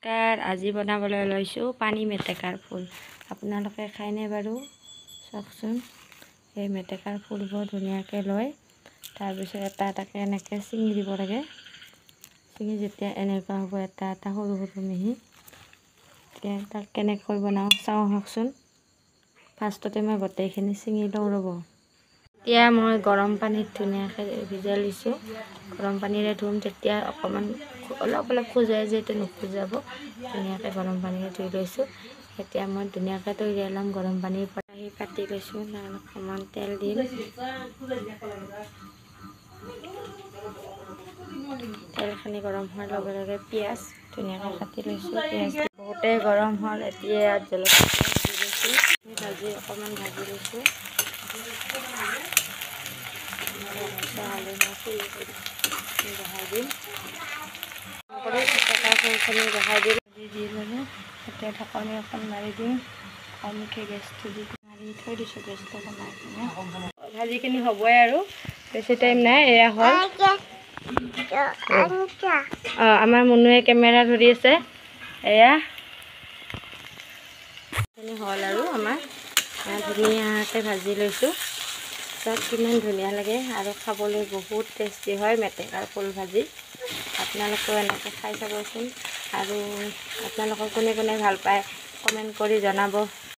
আজি বনাবলৈ লৈছোঁ পানী মেটেকাৰ ফুল। আপোনালোকে খায়নে বাৰু? চাওকচোন, এই মেটেকাৰ ফুলবোৰ ধুনীয়াকৈ লৈ তাৰপিছত এটা এটাকৈ এনেকৈ ছিঙি দিব লাগে। ছিঙি যেতিয়া এনেকুৱা হ'ব এটা এটা সৰু সৰু মিহি, এতিয়া তাক কেনেকৈ বনাওঁ চাওঁ আহকচোন। ফাৰ্ষ্টতে মই গোটেইখিনি ছিঙি লওঁ ৰ'ব। এতিয়া মই গৰম পানীত ধুনীয়াকৈ ভিজাই লৈছোঁ। গৰম পানীৰে ধুম, তেতিয়া অকণমান অলপ অলপ খজুৱাই যিহেতু নুখুজাব, ধুনীয়াকৈ গৰম পানীৰে ধুই লৈছোঁ। এতিয়া মই ধুনীয়াকৈ তৈয়াৰ ল'ম গৰম পানীৰ পৰা। আহি পাতি লৈছোঁ, তাত অকণমান তেল দিম। তেলখিনি গৰম হোৱাৰ লগে লগে পিঁয়াজ ধুনীয়াকৈ কাটি লৈছোঁ। পিঁয়াজ বহুতেই গৰম হ'ল, এতিয়া জলকীয়া দি লৈছোঁ। অকণমান ভাজি লৈছোঁ। বহাই দিম, ফুলখিনি বহাই দিম। দি ল'লে এতিয়া ঢাকনি এখন মাৰি দিম। কমকৈ গেছটো দি মাৰি থৈ দিছোঁ। গেছটো কমাই কিনে ভাজিখিনি হ'বই আৰু বেছি টাইম নাই। এয়া হ'ল। আমাৰ মুনুৱে কেমেৰা ধৰি আছে। এয়া হ'ল আৰু আমাৰ ধুনীয়াকৈ ভাজি লৈছোঁ। চাওক কিমান ধুনীয়া লাগে আৰু খাবলৈ বহুত টেষ্টি হয় মেটেকাৰ ফুল ভাজি। আপোনালোকেও এনেকৈ খাই চাবচোন। আৰু আপোনালোকক কোনে কোনে ভাল পায় কমেণ্ট কৰি জনাব।